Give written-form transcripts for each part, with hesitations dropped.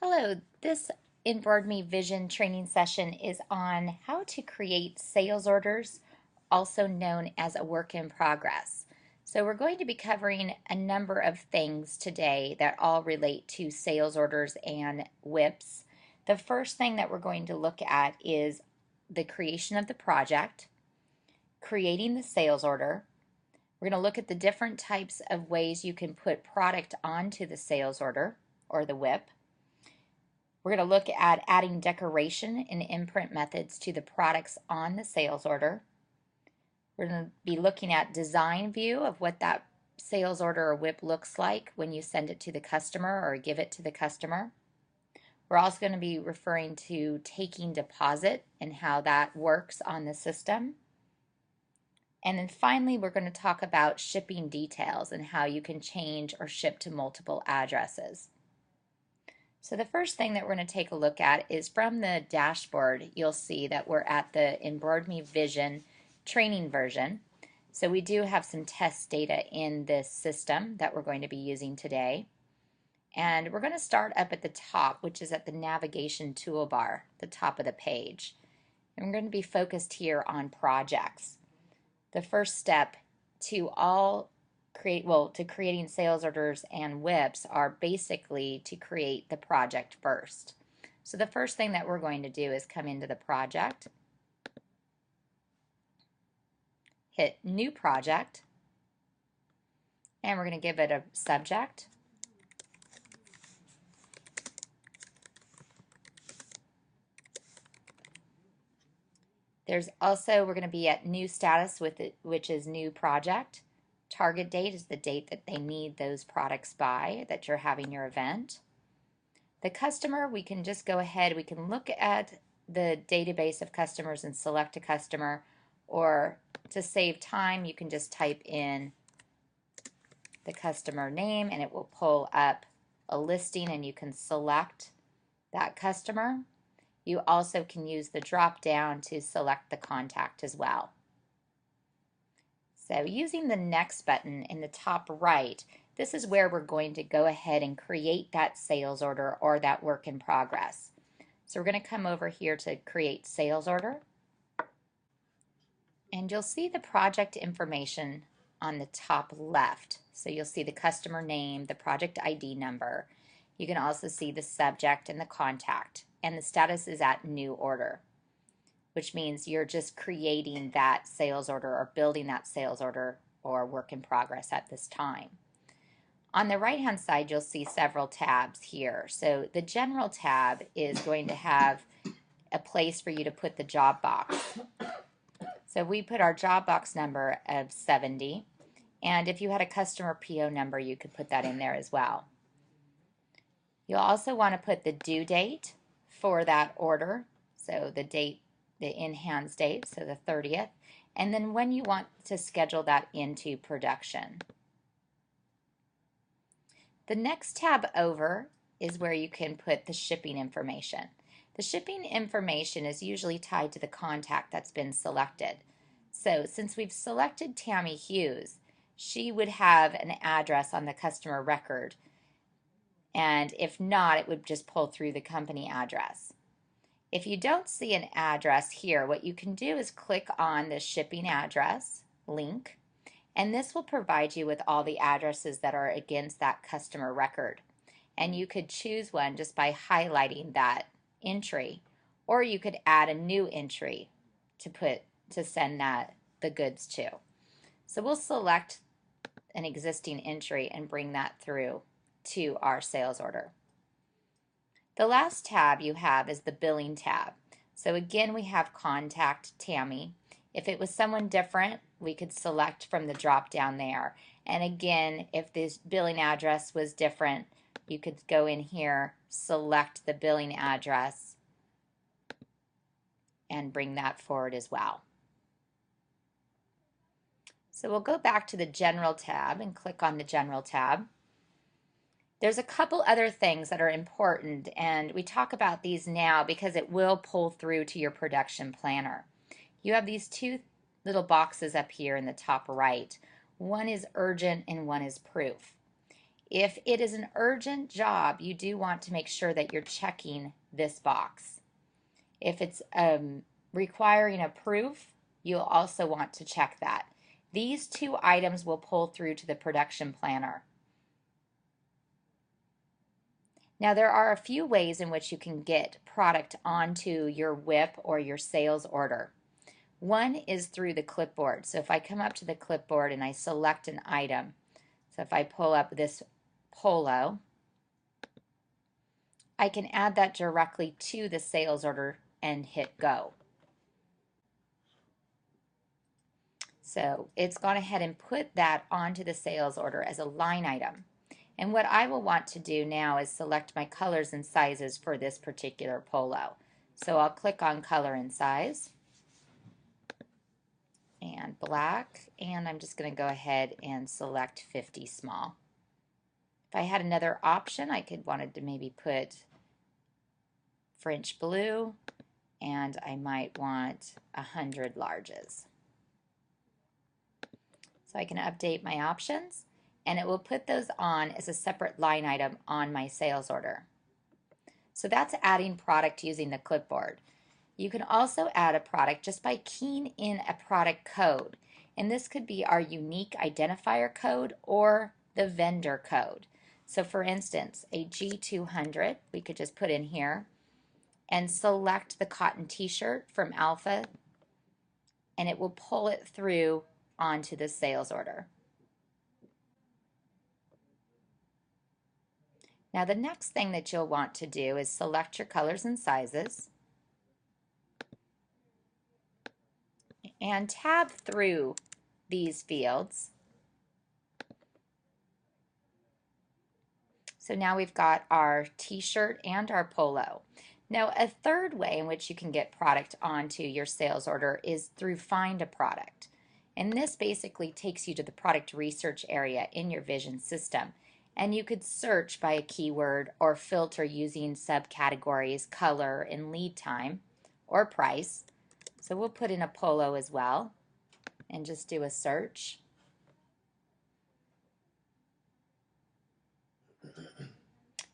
Hello, this EME Vision training session is on how to create sales orders, also known as a work in progress. So we're going to be covering a number of things today that all relate to sales orders and WIPs. The first thing that we're going to look at is the creation of the project, creating the sales order. We're going to look at the different types of ways you can put product onto the sales order or the WIP. We're going to look at adding decoration and imprint methods to the products on the sales order. We're going to be looking at design view of what that sales order or WIP looks like when you send it to the customer or give it to the customer. We're also going to be referring to taking deposit and how that works on the system. And then finally, we're going to talk about shipping details and how you can change or ship to multiple addresses. So the first thing that we're going to take a look at is from the dashboard. You'll see that we're at the EME Vision training version. So we do have some test data in this system that we're going to be using today. And we're going to start up at the top, which is at the navigation toolbar, the top of the page. And we're going to be focused here on projects. The first step to creating sales orders and WIPs are basically to create the project first. So the first thing that we're going to do is come into the project, hit new project, and we're going to give it a subject. There's also, we're going to be at new status with it, which is new project. Target date is the date that they need those products by, that you're having your event. The customer, we can just go ahead, we can look at the database of customers and select a customer, or to save time, you can just type in the customer name and it will pull up a listing and you can select that customer. You also can use the drop down to select the contact as well. So using the next button in the top right, this is where we're going to go ahead and create that sales order or that work in progress. So we're going to come over here to create sales order. And you'll see the project information on the top left. So you'll see the customer name, the project ID number. You can also see the subject and the contact. And the status is at new order, which means you're just creating that sales order or building that sales order or work in progress at this time. On the right hand side, you'll see several tabs here. So the general tab is going to have a place for you to put the job box. So we put our job box number of 70, and if you had a customer PO number, you could put that in there as well. You'll also want to put the due date for that order, so the date, the in-hands date, so the 30th, and then when you want to schedule that into production. The next tab over is where you can put the shipping information. The shipping information is usually tied to the contact that's been selected. So since we've selected Tammy Hughes, she would have an address on the customer record, and if not, it would just pull through the company address. If you don't see an address here, what you can do is click on the shipping address link, and this will provide you with all the addresses that are against that customer record. And you could choose one just by highlighting that entry, or you could add a new entry to send the goods to. So we'll select an existing entry and bring that through to our sales order. The last tab you have is the billing tab. So again, we have contact Tammy. If it was someone different, we could select from the drop down there. And again, if this billing address was different, you could go in here, select the billing address, and bring that forward as well. So we'll go back to the General tab and click on the General tab. There's a couple other things that are important, and we talk about these now because it will pull through to your production planner. You have these two little boxes up here in the top right. One is urgent and one is proof. If it is an urgent job, you do want to make sure that you're checking this box. If it's requiring a proof, you'll also want to check that. These two items will pull through to the production planner. Now, there are a few ways in which you can get product onto your WIP or your sales order. One is through the clipboard. So if I come up to the clipboard and I select an item, so if I pull up this polo, I can add that directly to the sales order and hit go. So it's gone ahead and put that onto the sales order as a line item. And what I will want to do now is select my colors and sizes for this particular polo. So I'll click on color and size and black, and I'm just going to go ahead and select 50 small. If I had another option, I could wanted to maybe put French blue, and I might want 100 larges. So I can update my options, and it will put those on as a separate line item on my sales order. So that's adding product using the clipboard. You can also add a product just by keying in a product code, and this could be our unique identifier code or the vendor code. So for instance, a G200 we could just put in here and select the cotton t-shirt from Alpha, and it will pull it through onto the sales order. Now the next thing that you'll want to do is select your colors and sizes and tab through these fields. So now we've got our t-shirt and our polo. Now a third way in which you can get product onto your sales order is through Find a Product. And this basically takes you to the product research area in your Vision system. And you could search by a keyword or filter using subcategories, color, and lead time, or price. So we'll put in a polo as well and just do a search.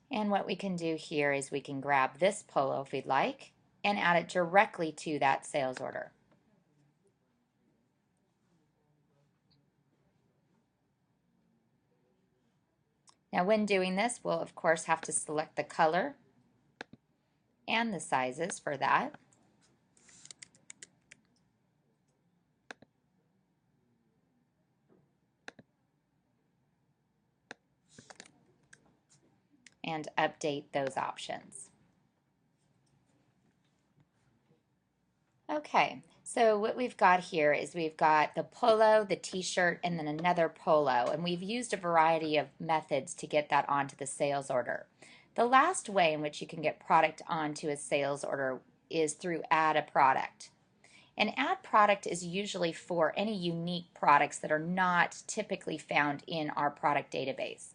And what we can do here is we can grab this polo if we'd like and add it directly to that sales order. Now when doing this, we'll of course have to select the color and the sizes for that. And update those options. Okay, so what we've got here is we've got the polo, the t-shirt, and then another polo, and we've used a variety of methods to get that onto the sales order. The last way in which you can get product onto a sales order is through Add a Product. And Add Product is usually for any unique products that are not typically found in our product database.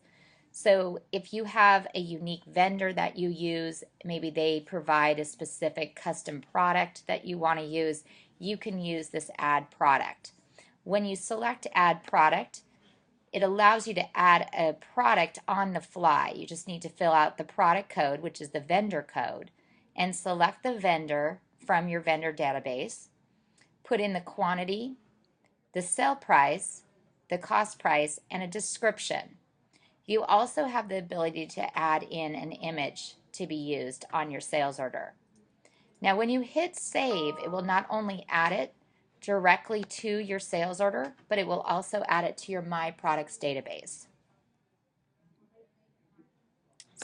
So if you have a unique vendor that you use, maybe they provide a specific custom product that you want to use, you can use this Add Product. When you select Add Product, it allows you to add a product on the fly. You just need to fill out the product code, which is the vendor code, and select the vendor from your vendor database, put in the quantity, the sale price, the cost price, and a description. You also have the ability to add in an image to be used on your sales order. Now when you hit save, it will not only add it directly to your sales order, but it will also add it to your My Products database.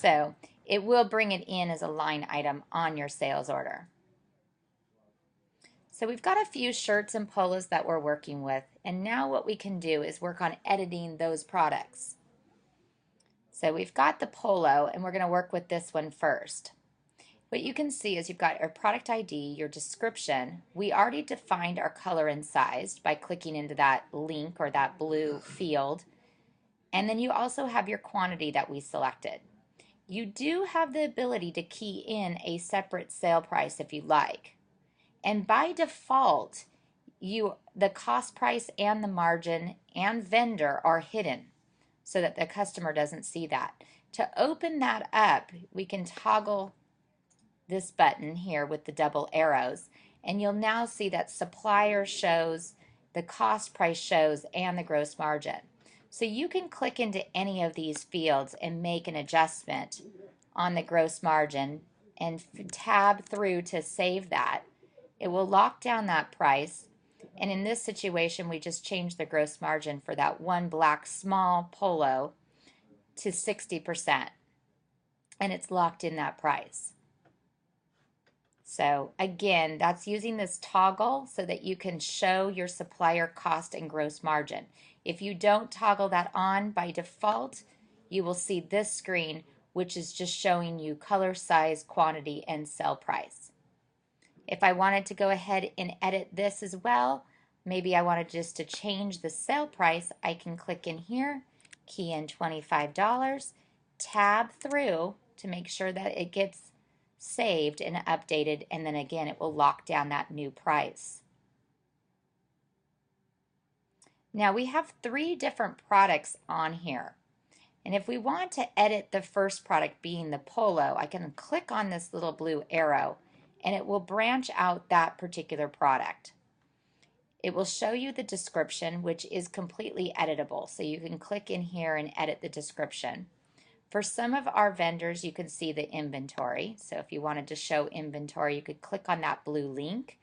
So it will bring it in as a line item on your sales order. So we've got a few shirts and polos that we're working with, and now what we can do is work on editing those products. So we've got the polo, and we're going to work with this one first. What you can see is you've got your product ID, your description. We already defined our color and size by clicking into that link or that blue field. And then you also have your quantity that we selected. You do have the ability to key in a separate sale price if you like. And by default, the cost price and the margin and vendor are hidden. so that the customer doesn't see that. To open that up, we can toggle this button here with the double arrows, and you'll now see that supplier shows, the cost price shows, and the gross margin. So you can click into any of these fields and make an adjustment on the gross margin and tab through to save that. It will lock down that price, and in this situation we just changed the gross margin for that one black small polo to 60%, and it's locked in that price. So again, that's using this toggle so that you can show your supplier cost and gross margin. If you don't toggle that on by default, you will see this screen, which is just showing you color, size, quantity, and sell price. If I wanted to go ahead and edit this as well, maybe I wanted just to change the sale price, I can click in here, key in $25, tab through to make sure that it gets saved and updated, and then again it will lock down that new price. Now we have 3 different products on here, and if we want to edit the first product being the polo, I can click on this little blue arrow and it will branch out that particular product. It will show you the description, which is completely editable, so you can click in here and edit the description. For some of our vendors, you can see the inventory. So if you wanted to show inventory, you could click on that blue link.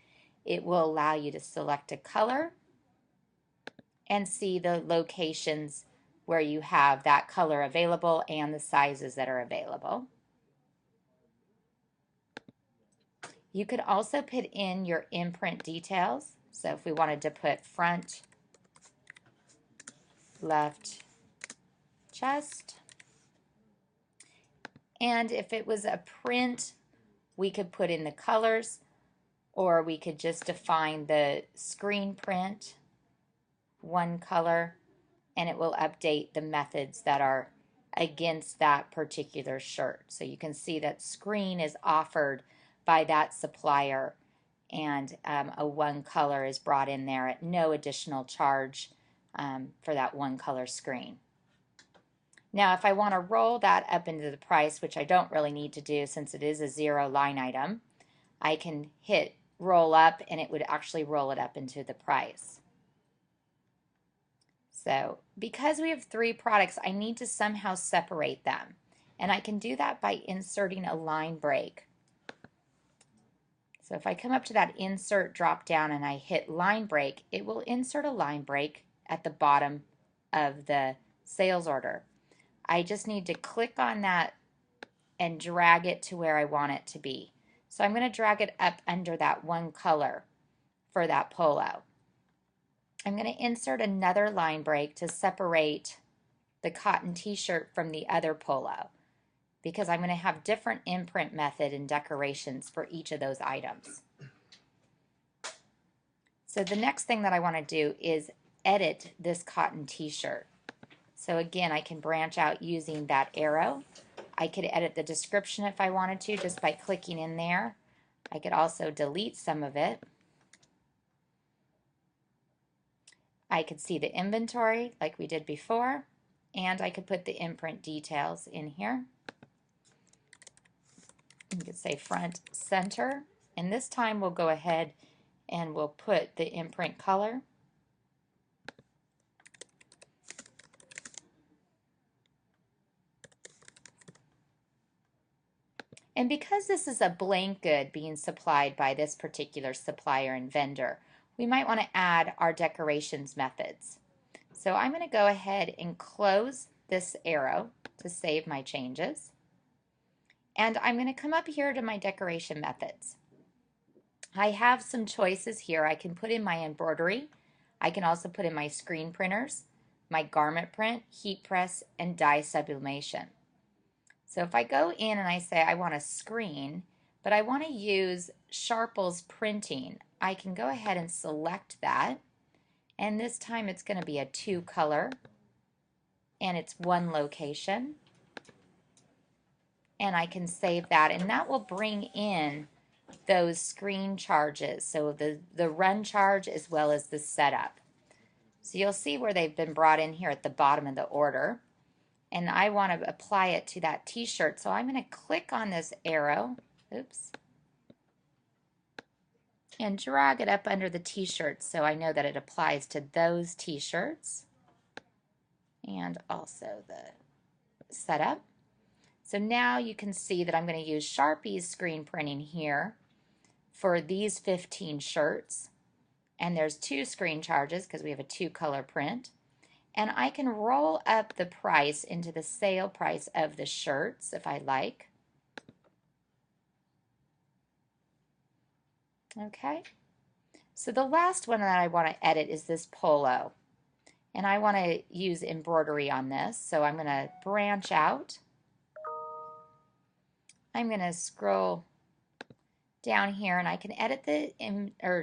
It will allow you to select a color and see the locations where you have that color available and the sizes that are available. You could also put in your imprint details. So if we wanted to put front, left, chest, and if it was a print, we could put in the colors, or we could just define the screen print, one color, and it will update the methods that are against that particular shirt. So you can see that screen is offered by that supplier, and a one color is brought in there at no additional charge for that one color screen. Now if I want to roll that up into the price, which I don't really need to do since it is a 0 line item, I can hit roll up and it would actually roll it up into the price. So because we have 3 products, I need to somehow separate them, and I can do that by inserting a line break. So if I come up to that insert drop down and I hit line break, it will insert a line break at the bottom of the sales order. I just need to click on that and drag it to where I want it to be. So I'm going to drag it up under that one color for that polo. I'm going to insert another line break to separate the cotton t-shirt from the other polo, because I'm going to have different imprint method and decorations for each of those items. So the next thing that I want to do is edit this cotton t-shirt. So again, I can branch out using that arrow. I could edit the description if I wanted to just by clicking in there. I could also delete some of it. I could see the inventory like we did before, and I could put the imprint details in here. You could say front, center, and this time we'll go ahead and we'll put the imprint color. And because this is a blank good being supplied by this particular supplier and vendor, we might want to add our decorations methods. So I'm going to go ahead and close this arrow to save my changes. And I'm going to come up here to my decoration methods. I have some choices here. I can put in my embroidery. I can also put in my screen printers, my garment print, heat press, and dye sublimation. So if I go in and I say I want a screen, but I want to use Sharple's printing, I can go ahead and select that. And this time it's going to be a 2 color, and it's one location. And I can save that, and that will bring in those screen charges, so the run charge as well as the setup. So you'll see where they've been brought in here at the bottom of the order. and I want to apply it to that t-shirt. So I'm going to click on this arrow, oops, and drag it up under the t-shirts so I know that it applies to those t-shirts and also the setup. So now you can see that I'm going to use Sharpie's screen printing here for these 15 shirts. And there's 2 screen charges because we have a 2-color print. And I can roll up the price into the sale price of the shirts if I like. Okay. So the last one that I want to edit is this polo. And I want to use embroidery on this. So I'm going to branch out. I'm going to scroll down here and I can edit the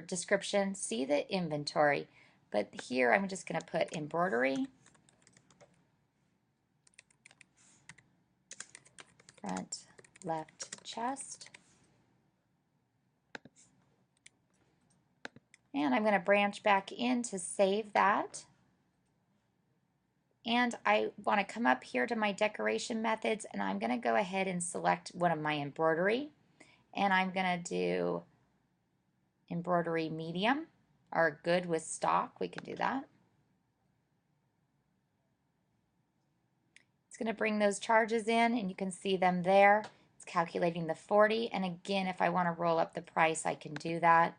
description, see the inventory, but here I'm just going to put embroidery, front left chest, and I'm going to branch back in to save that. And I want to come up here to my decoration methods and I'm going to go ahead and select one of my embroidery, and I'm going to do embroidery medium or good with stock. We can do that. It's going to bring those charges in and you can see them there. It's calculating the 40, and again, if I want to roll up the price, I can do that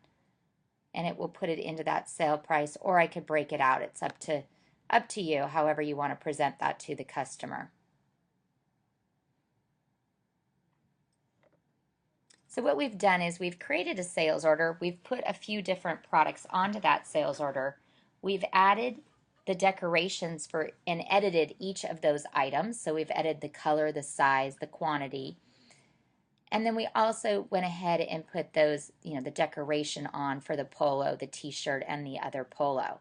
and it will put it into that sale price, or I could break it out. It's up to you, however you want to present that to the customer. So what we've done is we've created a sales order. We've put a few different products onto that sales order. We've added the decorations for and edited each of those items. So we've edited the color, the size, the quantity. And then we also went ahead and put those, the decoration on for the polo, the t-shirt, and the other polo.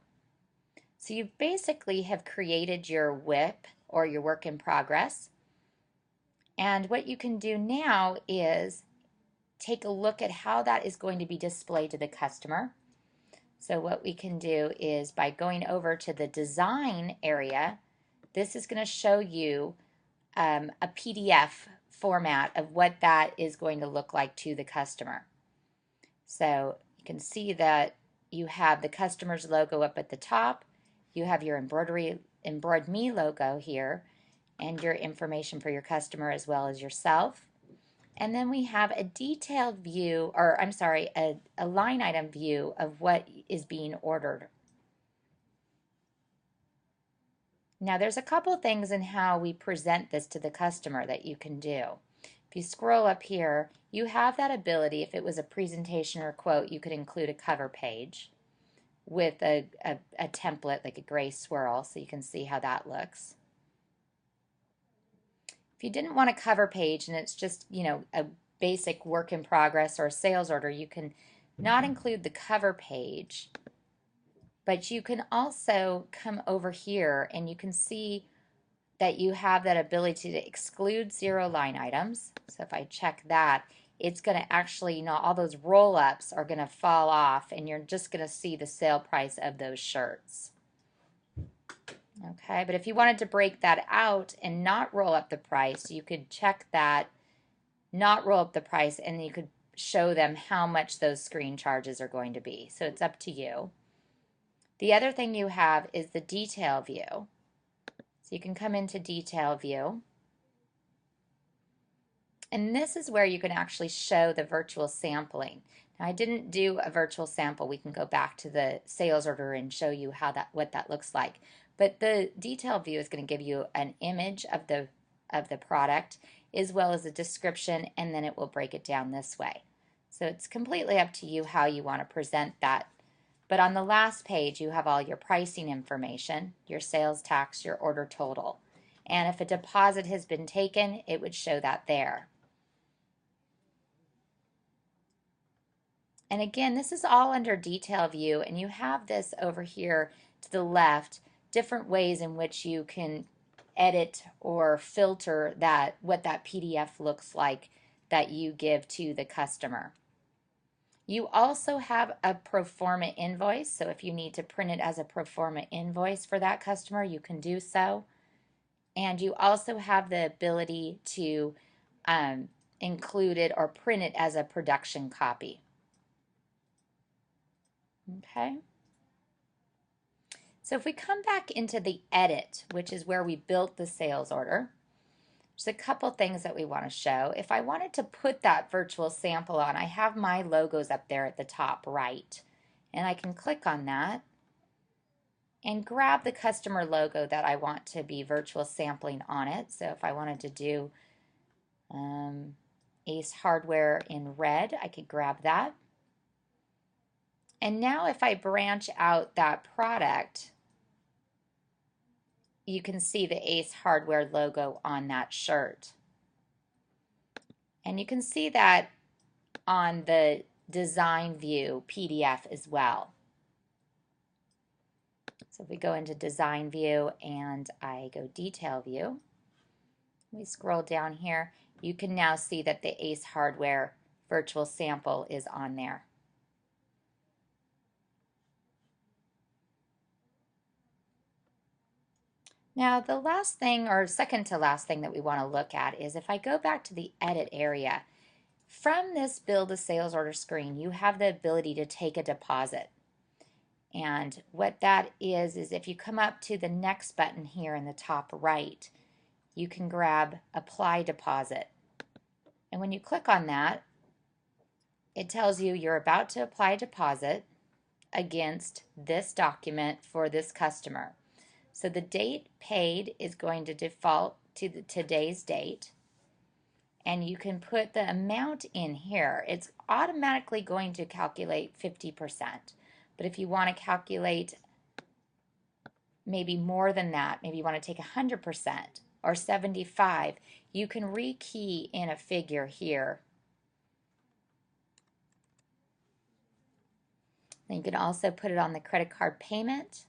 So you basically have created your WIP or your work in progress. And what you can do now is take a look at how that is going to be displayed to the customer. So what we can do is by going over to the design area, this is going to show you a PDF format of what that is going to look like to the customer. So you can see that you have the customer's logo up at the top, you have your Embroid Me logo here, and your information for your customer as well as yourself. And then we have a detailed view, or I'm sorry, a line item view of what is being ordered. Now there's a couple things in how we present this to the customer that you can do. If you scroll up here, you have that ability. If it was a presentation or a quote, you could include a cover page with a template like a gray swirl so you can see how that looks. If you didn't want a cover page and it's just, a basic work in progress or a sales order, you can not include the cover page, but you can also come over here and you can see that you have that ability to exclude 0 line items. So if I check that, it's going to actually, all those roll-ups are going to fall off and you're just going to see the sale price of those shirts. Okay, but if you wanted to break that out and not roll up the price, you could check that, not roll up the price, and you could show them how much those screen charges are going to be. So it's up to you. The other thing you have is the detail view. So you can come into detail view. And this is where you can actually show the virtual sampling. Now I didn't do a virtual sample. We can go back to the sales order and show you what that looks like. But the detail view is going to give you an image of the product as well as a description, and then it will break it down this way. So it's completely up to you how you want to present that. But on the last page, you have all your pricing information, your sales tax, your order total. And if a deposit has been taken, it would show that there. And again, this is all under detail view, and you have this over here to the left, different ways in which you can edit or filter what that PDF looks like that you give to the customer. You also have a pro forma invoice, so if you need to print it as a pro forma invoice for that customer, you can do so. And you also have the ability to um, include it or print it as a production copy. Okay. So if we come back into the edit, which is where we built the sales order, there's a couple things that we want to show. If I wanted to put that virtual sample on, I have my logos up there at the top right. And I can click on that and grab the customer logo that I want to be virtual sampling on it. So if I wanted to do Ace Hardware in red, I could grab that. And now if I branch out that product, you can see the Ace Hardware logo on that shirt. And you can see that on the design view PDF as well. So if we go into design view and I go detail view, we scroll down here, you can now see that the Ace Hardware virtual sample is on there. Now the last thing, or second to last thing that we want to look at is if I go back to the edit area, from this build a sales order screen, you have the ability to take a deposit. And what that is if you come up to the next button here in the top right, you can grab apply deposit. And when you click on that, it tells you you're about to apply deposit against this document for this customer. So the date paid is going to default to today's date. And you can put the amount in here. It's automatically going to calculate 50%. But if you want to calculate maybe more than that, maybe you want to take 100% or 75%, you can rekey in a figure here. Then you can also put it on the credit card payment.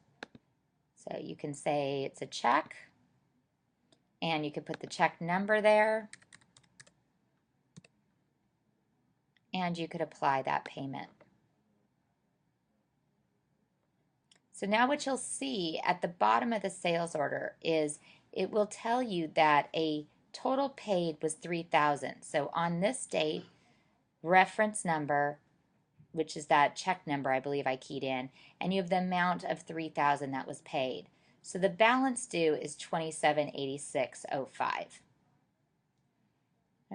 So you can say it's a check, and you can put the check number there, and you could apply that payment. So now what you'll see at the bottom of the sales order is it will tell you that a total paid was $3,000. So on this date, reference number, which is that check number I believe I keyed in, and you have the amount of $3,000 that was paid. So the balance due is $2786.05.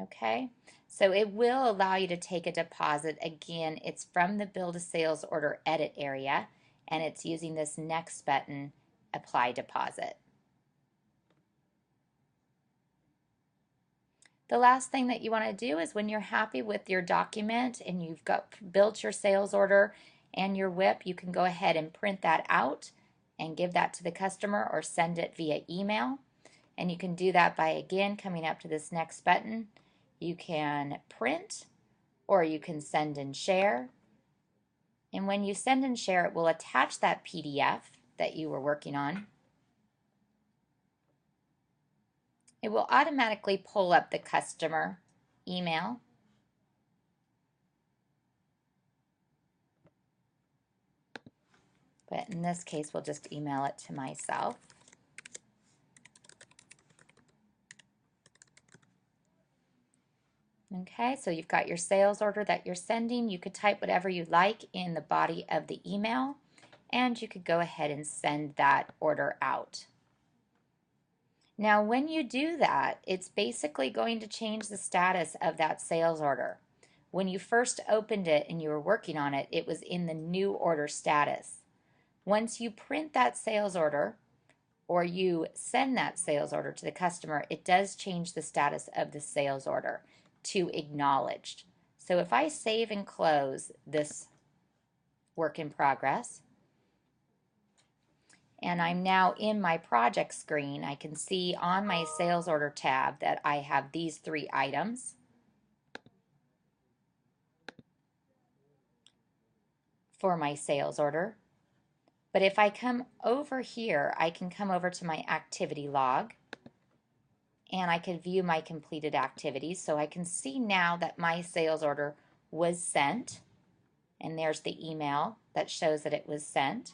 Okay, so it will allow you to take a deposit. Again, it's from the Build a Sales Order edit area, and it's using this next button, apply deposit. The last thing that you want to do is when you're happy with your document and you've built your sales order and your WIP, you can go ahead and print that out and give that to the customer or send it via email. And you can do that by, again, coming up to this next button. You can print or you can send and share. And when you send and share, it will attach that PDF that you were working on. It will automatically pull up the customer email. But in this case, we'll just email it to myself. Okay, so you've got your sales order that you're sending. You could type whatever you like in the body of the email, and you could go ahead and send that order out. Now, when you do that, it's basically going to change the status of that sales order. When you first opened it and you were working on it, it was in the new order status. Once you print that sales order or you send that sales order to the customer, it does change the status of the sales order to acknowledged. So if I save and close this work in progress, and I'm now in my project screen, I can see on my sales order tab that I have these 3 items. For my sales order. But if I come over here, I can come over to my activity log and I can view my completed activities. So I can see now that my sales order was sent, and there's the email that shows that it was sent.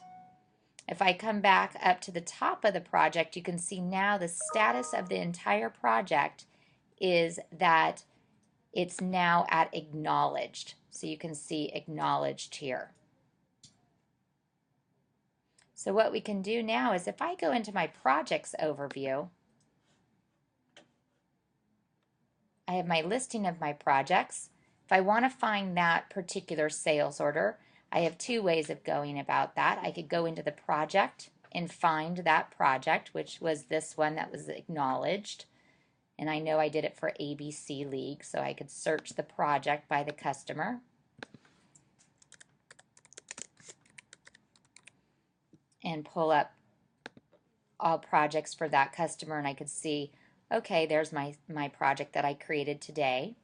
If I come back up to the top of the project, you can see now the status of the entire project is that it's now at acknowledged. So you can see acknowledged here. So what we can do now is if I go into my projects overview, I have my listing of my projects. If I want to find that particular sales order, I have two ways of going about that. I could go into the project and find that project, which was this one that was acknowledged. And I know I did it for ABC League, so I could search the project by the customer. And pull up all projects for that customer, and I could see, okay, there's my project that I created today.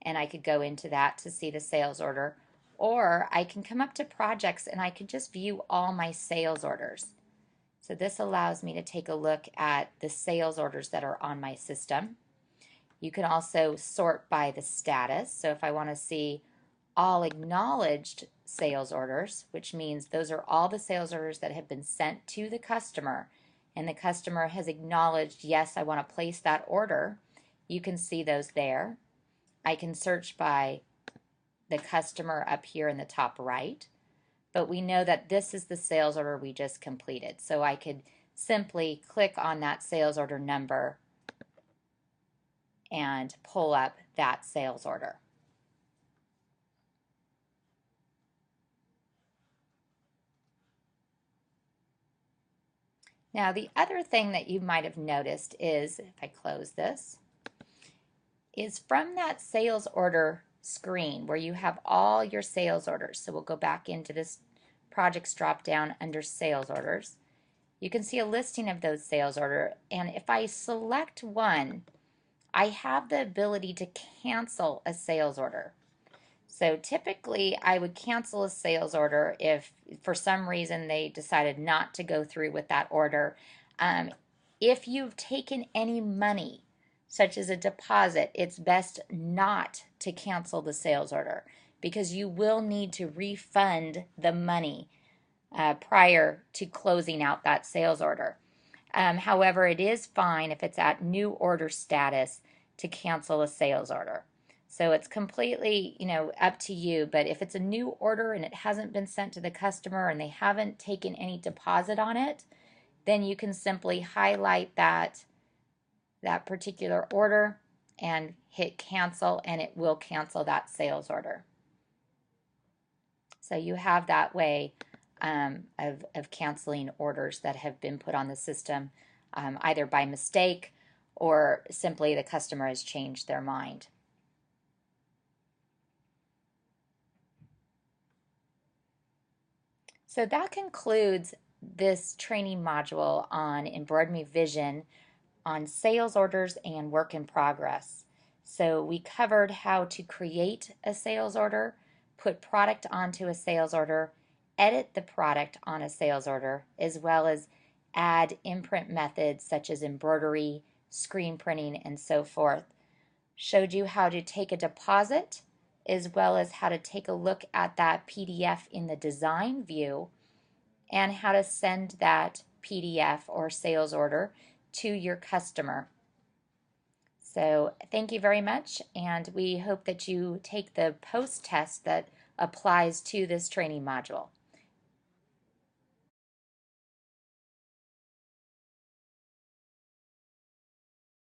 And I could go into that to see the sales order. Or I can come up to projects and I could just view all my sales orders. So this allows me to take a look at the sales orders that are on my system. You can also sort by the status. So if I want to see all acknowledged sales orders, which means those are all the sales orders that have been sent to the customer, and the customer has acknowledged, yes, I want to place that order, you can see those there. I can search by the customer up here in the top right, but we know that this is the sales order we just completed. So I could simply click on that sales order number and pull up that sales order. Now, the other thing that you might have noticed is, if I close this, is from that sales order screen where you have all your sales orders. So we'll go back into this projects drop down under sales orders. You can see a listing of those sales orders, and if I select one, I have the ability to cancel a sales order. So typically I would cancel a sales order if for some reason they decided not to go through with that order. If you've taken any money, such as a deposit, it's best not to cancel the sales order because you will need to refund the money prior to closing out that sales order. However, it is fine if it's at new order status to cancel a sales order. So it's completely, up to you. But if it's a new order and it hasn't been sent to the customer and they haven't taken any deposit on it, then you can simply highlight that particular order and hit cancel, and it will cancel that sales order. So you have that way of canceling orders that have been put on the system either by mistake or simply the customer has changed their mind. So that concludes this training module on Embroider Me Vision on sales orders and work in progress. So we covered how to create a sales order, put product onto a sales order, edit the product on a sales order, as well as add imprint methods such as embroidery, screen printing, and so forth. Showed you how to take a deposit, as well as how to take a look at that PDF in the design view and how to send that PDF or sales order to your customer. So thank you very much, and we hope that you take the post test that applies to this training module.